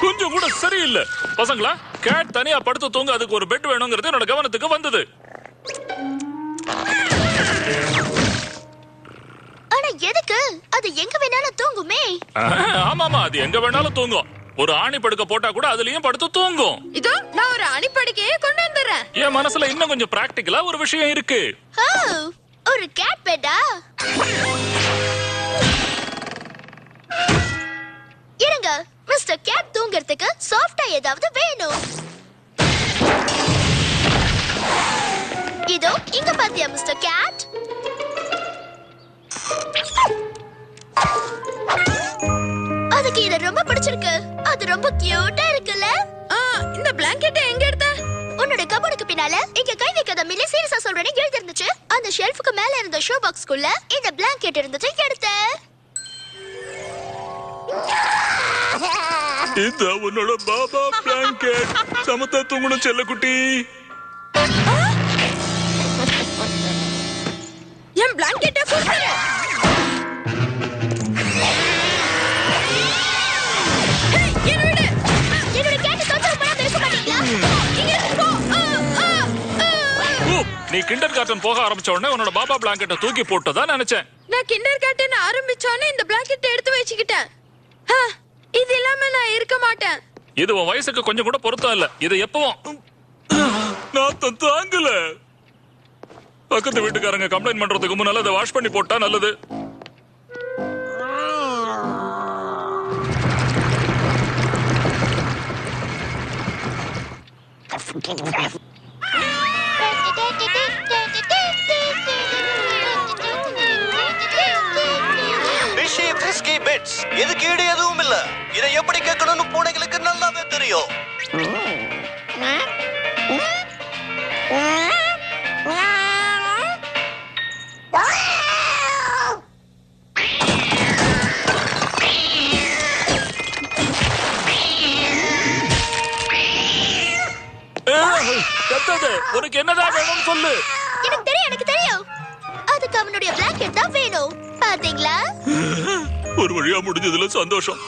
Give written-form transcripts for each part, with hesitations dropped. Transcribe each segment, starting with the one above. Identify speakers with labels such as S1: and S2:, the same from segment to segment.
S1: கொஞ்சம் கூட சரியில்லை பசங்களா. கேட் தனியா படுத்து தூங்க அதுக்கு ஒரு பெட் வேணுங்கிறது என்னோட கவனத்துக்கு வந்தது.
S2: ஆனா எதுக்கு? அது எங்க வேணாலும் தூங்குமே.
S1: ஆமாமா, அது எங்க வேணாலும் தூங்கும். ஒரு ஆணி படுக்க போட்டா கூட அதுலயும் படுத்து தூங்கும்.
S2: இதோ நான் ஒரு ஆணி படுக்கையே கொண்டு வந்துறேன்.
S1: என் மனசுல இன்னும் கொஞ்சம் பிராக்டிகலா ஒரு விஷயம் இருக்கு.
S2: ஒரு கேட் பெட்டா? இருங்க, மிஸ்டர் கேட் தூங்கிறதுக்கு சாஃப்ட்டா ஏதாவது வேணும். இதோ இங்க பாத்தியா மிஸ்டர் கேட்? அதுக்கு இது ரொம்ப பிடிச்சிருக்கு. அது ரொம்ப கியூட்டா இருக்குல்ல? இந்த பிளாங்கெட் எங்க எடுத்த? உன்னோட கபோர்டுக்கு பின்னால இங்க கை வைக்காத மில்லி, சீரியஸா சொல்றேன்னு எழுதி இருந்துச்சு. அந்த ஷெல்ஃபுக்கு மேல இருந்த ஷோ பாக்ஸ்க்குள்ள இந்த பிளாங்கெட் இருந்துச்சு, எடுத்தேன்.
S1: இந்த உன்னோட பாபா பிளாங்கெட். சமத்தா தூங்கணும் செல்லக்குட்டி.
S2: என் பிளாங்கெட்டை கொடுத்துரு. என்னோட கேட்டை தொந்தரவு பண்ணாம இருக்க மாட்டீங்களா? இங்க போ.
S1: நீ கிண்டர் கார்டன் போக ஆரம்பிச்ச உடனே உன்னோட பாபா பிளாங்கெட்டை தூக்கி போட்டதா நினைச்சேன்.
S2: நான் கிண்டர் கார்டன் ஆரம்பிச்சோனே இந்த பிளாங்கெட்டை எடுத்து வச்சுக்கிட்டேன். இது இல்லாம நான் இருக்க மாட்டேன்.
S1: இது உன் வயசுக்கு கொஞ்சம் கூட பொருத்தம் இல்ல. இது எப்பவும் நான் தாங்கல. பக்கத்து வீட்டுக்காரங்க கம்ப்ளைண்ட் பண்றதுக்கு முன்னால அதை வாஷ் பண்ணி போட்டா நல்லது.
S3: இதுக்கு ஈடு எதுவும் இல்ல. இதை எப்படி கேட்கணும்னு பூனைகளுக்கு நல்லாவே தெரியும்.
S1: உனக்கு என்னதான் வேணும்னு சொல்லு.
S2: எனக்கு தெரியும். அதுக்கு அவனுடைய பிளாங்கெட் தான் வேணும். பாத்தீங்களா?
S1: ஒரு வழியா முடிஞ்சதுல சந்தோஷம்.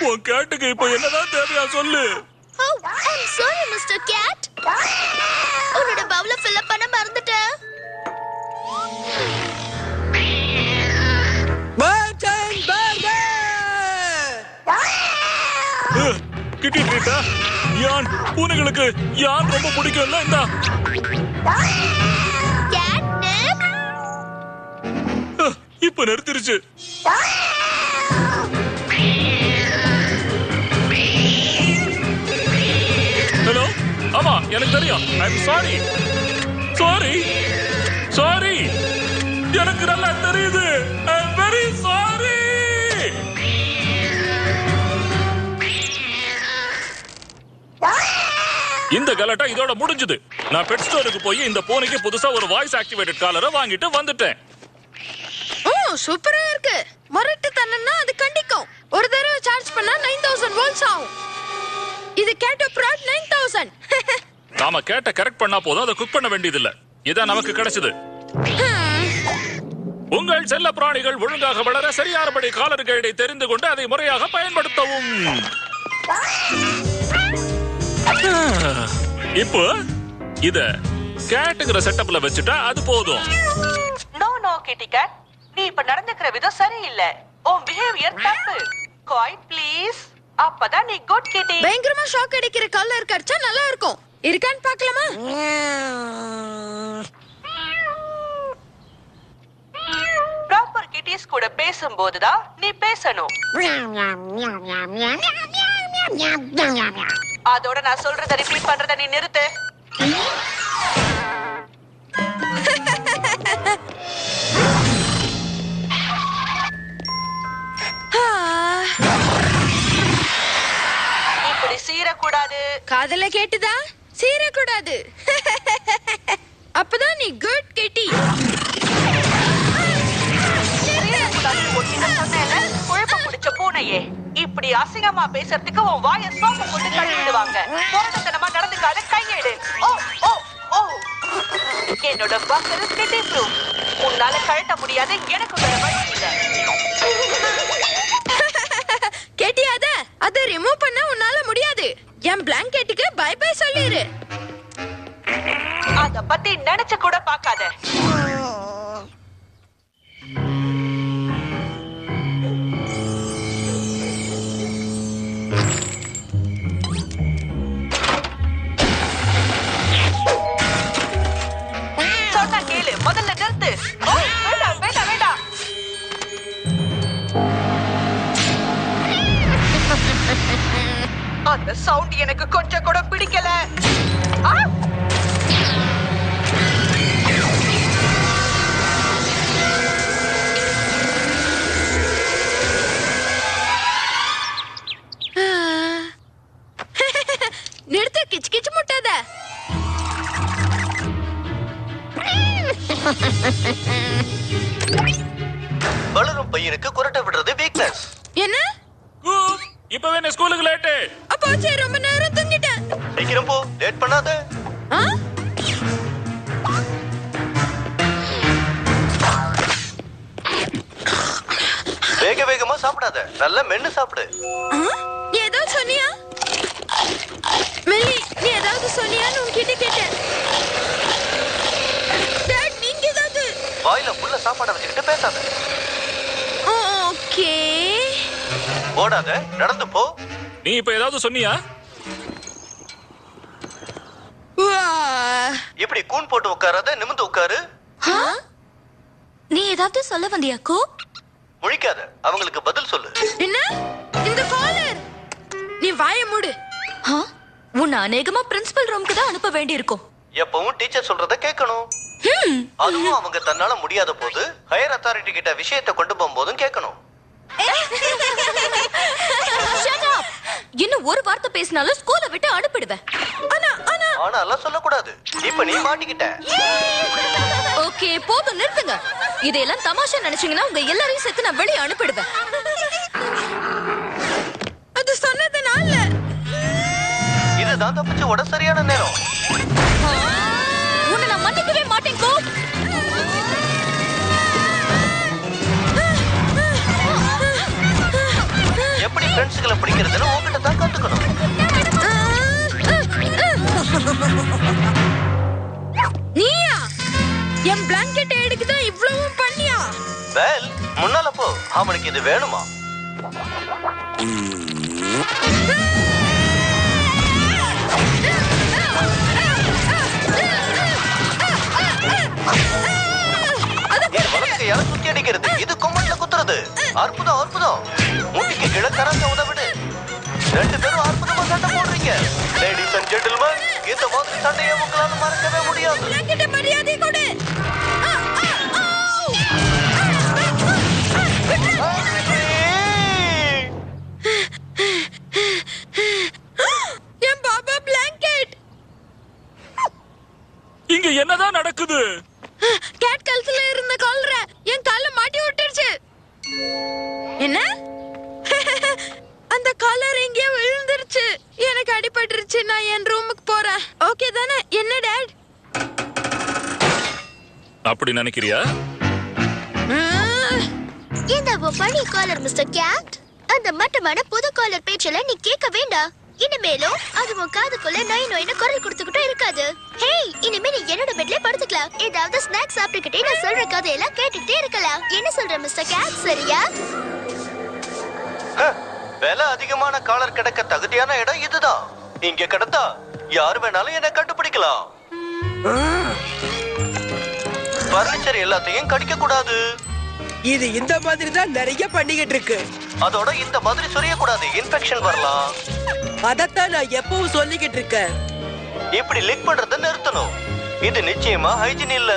S1: உன் கேட்டுக்கு இப்ப என்னதான் தேவையா சொல்லு.
S2: sorry Mr. Cat. உன்னோட பவுல fill up பண்ண மறந்துட்டேன்.
S1: கிட்டி ட்ரீட்டா? யான் பூனைகளுக்கு யான் ரொம்ப பிடிக்கும்ல. இந்த இப்ப நிறுத்திருச்சு. ஹலோ, ஆமா எனக்கு தெரியும். I'm sorry sorry sorry. எனக்கு நல்லா தெரியுது. I'm very sorry. இந்த கலாட்டா இதோட முடிஞ்சது. நான் பெட் ஸ்டோருக்கு போய் இந்த பூனைக்கு புதுசா ஒரு வாய்ஸ் ஆக்டிவேட்டட் காலரை வாங்கிட்டு வந்துட்டேன்.
S2: சூப்பரா இருக்கு. மொரட்டு தன்னன்னா அது கண்டிக்கும். ஒரு தடவை சார்ஜ் பண்ணா 9000 வோல்ட்ஸ் ஆகும். இது கேட்டோ ப்ராட் 9000.
S1: நாம கேட்ட கரெக்ட் பண்ணா போதும், அதை குக் பண்ண வேண்டியது இல்ல. இதான் நமக்கு கிடைச்சது. உங்கள் செல்ல பிராணிகள் ஒழுங்காக வளர சரியானபடி காலர் கைடை தெரிந்து கொண்டு அதை முறையாக பயன்படுத்தவும். இப்போ இத கேட்டுங்கிற செட்டப்ல வச்சுட்டா அது போதும்.
S4: நோ கிட்டி கேட், நீ இப்ப நடந்துக்கிற விதம் சரியில்லை. உன் பிஹேவியர் தப்பு. Quiet please. அப்பதான் நீ குட் கிட்டி.
S2: பயங்கரமா ஷாக் அடிக்கிற கலர் கிடைச்சா நல்லா இருக்கும். இருக்கான்னு பார்க்கலாமா?
S4: ப்ராப்பர் கிட்டிஸ் கூட பேசும்போதுதான் நீ பேசணும். அதோட நான் சொல்றத ரிப்பீட் பண்றத நீ நிறுத்து. இப்படி சீரக்கூடாது.
S2: காதல கேட்டுதா? சீரக்கூடாது.
S5: அப்பதான் நீ குட் கிட்டி.
S4: குழப்பம் முடிச்ச பூனையே, இப்படி அசிங்கமா பேசுறதுக்கு உன் வாய சோப்பு போட்டு கட்டிடுவாங்க. போராட்டத்தனமா நடந்துக்காத, கையெடு. ஓ ஓ ஓ, என்னோட பக்கரு கிட்டி ப்ரூஃப். உன்னால கழட்ட முடியாது, எனக்கு வேற வழி இல்ல.
S5: கேட்டியாத? அதை ரிமூவ் பண்ண உன்னால முடியாது. என் பிளாங்கெட்டுக்கு பை பை சொல்லிரு.
S4: அத பத்தி நினைச்சு கூட பாக்காத. சொன்னா கேளு, முதல்ல நிறுத்து. ஓ, வேண்டாம் வேண்டாம் வேண்டாம். அந்த சவுண்ட் எனக்கு கொஞ்சம் கூட பிடிக்கல. ஆ!
S5: நிறுத்த, கிச்சு கிச்சு முட்டாத.
S3: வளரும் பையனுக்கு குரட்டை விடுறது வீக்னஸ்.
S5: என்ன?
S1: இப்பவே நான் ஸ்கூலுக்கு லேட்டு.
S5: அப்போ சரி, ரொம்ப நேரம் தூங்கிட்டேன்.
S3: சீக்கிரம் போ, லேட் பண்ணாத.
S5: ஆ?
S3: வேக வேகமா சாப்பிடாத, நல்லா மென்னு சாப்பிடு.
S5: ஆ? நீ ஏதாவது சொன்னியா? மெல்லி, நீ ஏதாவது சொன்னியான்னு உன்கிட்ட கேட்டேன். டாட், நீங்க ஏதாவது?
S3: வாயில புள்ள சாப்பாடை வச்சுக்கிட்டு பேசாத.
S5: ஓகே.
S3: ஓடாத, நடந்து போ.
S1: நீ இப்ப ஏதாவது சொன்னியா?
S3: இப்படி கூன் போட்டு உட்காராத, நிமிந்து உட்காரு.
S2: நீ ஏதாவது சொல்ல வந்தியாக்கோ?
S3: முழிக்காத, அவங்களுக்கு பதில் சொல்லு.
S5: என்ன? இந்த காலர். நீ வாயை மூடு.
S2: உன்னை அநேகமா பிரின்சிபல் ரூமுக்கு தான் அனுப்ப வேண்டியிருக்கும்.
S3: எப்பவும் டீச்சர் சொல்றத கேட்கணும். அதுவும் அவங்க தன்னால முடியாத போது ஹையர் அத்தாரிட்டி கிட்ட விஷயத்தை கொண்டு போகும்போதும் கேட்கணும்.
S2: Shut up. இன்னும் ஒரு வார்த்தை பேசினாலும் ஸ்கூலை விட்டு அனுப்பிடுவேன்.
S3: ஆனாலாம் சொல்லக்கூடாது. இப்ப நீ மாட்டிக்கிட்ட.
S2: ஓகே, போதும், நிறுத்துங்க. இதையெல்லாம் தமாஷா நினைச்சீங்கன்னா உங்க எல்லாரையும் சேர்த்து நான் வெளியே அனுப்பிடுவேன்.
S5: அது சொன்னதுனால
S3: இதுதான் தப்பிச்சு ஓட சரியான நேரம்.
S2: உன்னை நான் மன்னிக்கவே மாட்டேன் கோ.
S3: எப்படி ஃப்ரெண்ட்ஸ்களை பிடிக்கிறதுன்னு உங்ககிட்ட தான் கத்துக்கணும்.
S5: நீயா என் பிளாங்கெட் எடுக்குதான் இவ்வளவும் பண்ணியா?
S3: வேல், முன்னால போ. அவனுக்கு இது வேணுமா? இது வலதுக்கு யாரும் சுத்தி அடிக்கிறது, இது கொம்பன்ல குத்துறது. அற்புதம் அற்புதம். முட்டிக்கு கீழே கரண்ட உதவிடு. ரெண்டு பேரும் அற்புதமா சண்டை போடுறீங்க. லேடிஸ் அண்ட் ஜென்டில்மேன், இந்த மாதிரி சண்டையை உங்களால மறக்கவே முடியாது.
S5: பிளாங்கெட் மரியாதை கொடு. என் பாபா பிளாங்கெட்.
S1: இங்க என்னதான் நடக்குது?
S5: கேட் கல்ஸ்ல இருந்த காலர என் கால்ல மாட்டி விட்டுருச்சு. என்ன? அந்த காலர் எங்கேயோ விழுந்துருச்சு. எனக்கு அடிபட்டுருச்சு. நான் என் ரூமுக்கு போறேன். ஓகே தானே? என்ன டாட்?
S1: அப்படி நினைக்கிறியா?
S2: இந்த பழைய காலர் மிஸ்டர் கேட், அந்த மட்டமான புது காலர் பேச்சல நீ கேட்க வேண்டாம். இனிமேலும் அது உன் காதுக்குள்ள நோய் நோயின்னு குரல் கொடுத்துக்கிட்டும் இருக்காது. ஹேய், இனிமே நீ என்னோட பெட்ல படுத்துக்கலாம். ஏதாவது ஸ்நாக்ஸ் சாப்பிட்டுக்கிட்டே நான் சொல்ற கதையெல்லாம் கேட்டுட்டே இருக்கலாம். என்ன சொல்ற மிஸ்டர் கேட், சரியா?
S3: விலை அதிகமான காலர் கிடைக்க தகுதியான இடம் இதுதான். இங்க கிடந்தா யாரு வேணாலும் என்ன கண்டுபிடிக்கலாம். பர்னிச்சர் எல்லாத்தையும் கடிக்க கூடாது.
S6: இது இந்த மாதிரி தான் நிறைய பண்ணிக்கிட்டு இருக்கு.
S3: அதோட இந்த மாதிரி சொரிய கூடாது, இன்ஃபெக்ஷன் வரலாம்.
S6: அதத்தான் நான் எப்பவும் சொல்லிக்கிட்டு இருக்கேன்.
S3: இப்படி லிக் பண்றத நிறுத்தணும். இது நிச்சயமா ஹைஜீன் இல்ல.